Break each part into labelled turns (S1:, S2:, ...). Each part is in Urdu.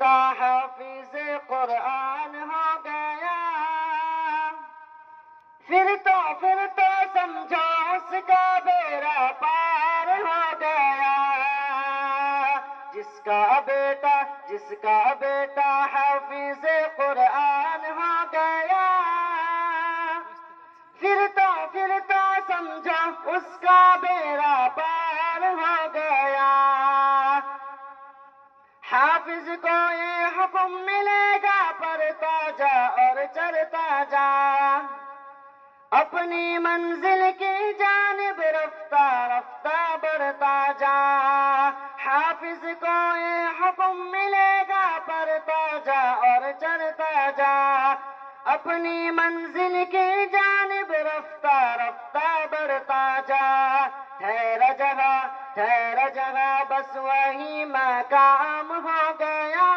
S1: بیٹا حافظ قرآن ہو گیا، پھر تو سمجھو اس کا بیڑا پار ہو گیا۔ جس کا بیٹا حافظ قرآن ہو گیا، پھر تو سمجھو اس کا بیڑا پار ہو گیا۔ حافظ کو یہ حکم ملے گا، پڑھتا جا اور چلتا جا، اپنی منزل کی جانب رفتہ رفتہ بڑھتا جا۔ حافظ کو یہ حکم ملے گا، پڑھتا جا اور چلتا جا، اپنی منزل کی جانب رفتہ رفتہ بڑھتا جا۔ ٹھہر جگہ بس وہی مقام ہو گیا،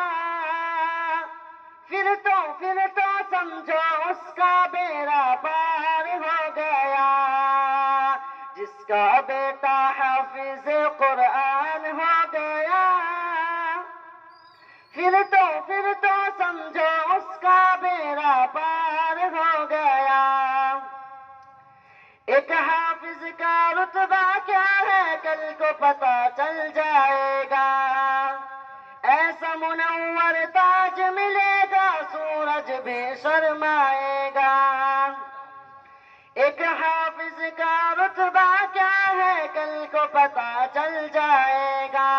S1: پھر تو سمجھو اس کا بیڑا پار ہو گیا۔ جس کا بیٹا حافظ قرآن ہو گیا، پھر تو سمجھو اس کا بیڑا پار ہو گیا۔ ایک حافظ کا رتبہ کیا ہے کل کو پتہ چل جائے گا، ایسا منور تاج ملے گا سورج بھی شرمائے گا۔ ایک حافظ کا رتبہ کیا ہے کل کو پتہ چل جائے گا،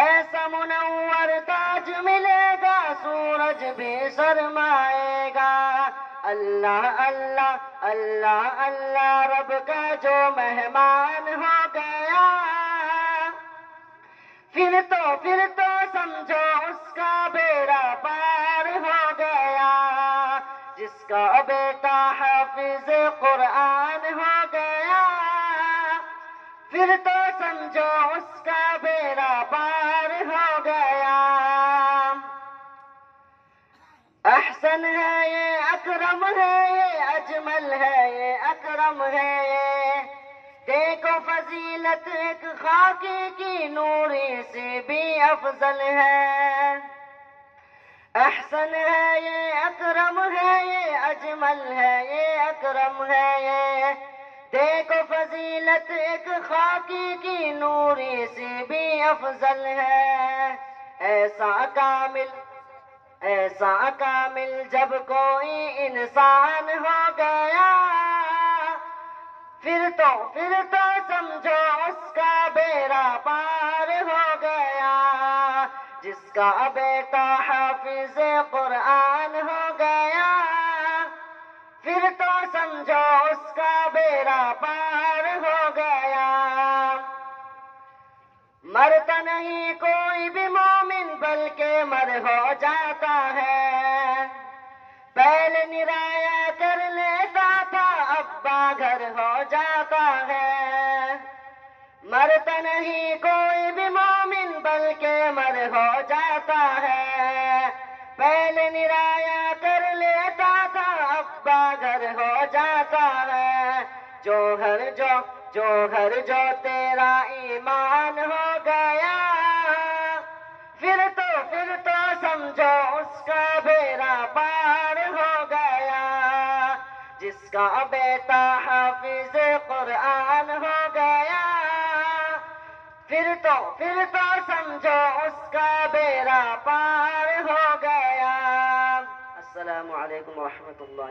S1: ایسا منور تاج ملے گا سورج بھی شرمائے گا۔ اللہ اللہ اللہ اللہ رب کا جو مہمان ہو گیا، پھر تو سمجھو اس کا بیڑا پار ہو گیا۔ جس کا بیٹا حافظ قرآن ہو گیا، پھر تو سمجھو اس کا بیڑا پار ہو گیا۔ احسن ہے یہ، اکرم ہے یہ، اجمل ہے یہ، اکرم ہے یہ، دیکھو فضیلت ایک خاکی کی نوری سے بھی افضل ہے۔ احسن ہے یہ، اکرم ہے یہ، اجمل ہے یہ، اکرم ہے یہ، دیکھو فضیلت ایک خاکی کی نوری سے بھی افضل ہے۔ ایسا کامل جب کوئی انسان ہو گیا، پھر تو سمجھو اس کا بیڑا پار ہو گیا۔ جس کا بیٹا حافظ قرآن ہو گیا، پھر تو سمجھو اس کا بیڑا پار ہو گیا۔ مرتا نہیں کوئی بھی مومن بلکہ مر ہو جاتا ہے، پہلے نرایا کر لیتا تھا ابا گھر ہو جاتا ہے۔ مرتا نہیں کوئی بھی مومن بلکہ مر ہو جاتا ہے، پہلے نرایا کر لیتا تھا ابا گھر ہو جاتا ہے۔ جوہر جو تیرا ایمان ہو گیا، پھر تو سمجھو اس کا بیڑا پار ہو گیا۔ جس کا بیٹا حافظ قرآن ہو گیا، پھر تو سمجھو اس کا بیڑا پار ہو گیا۔ السلام علیکم ورحمۃ اللہ۔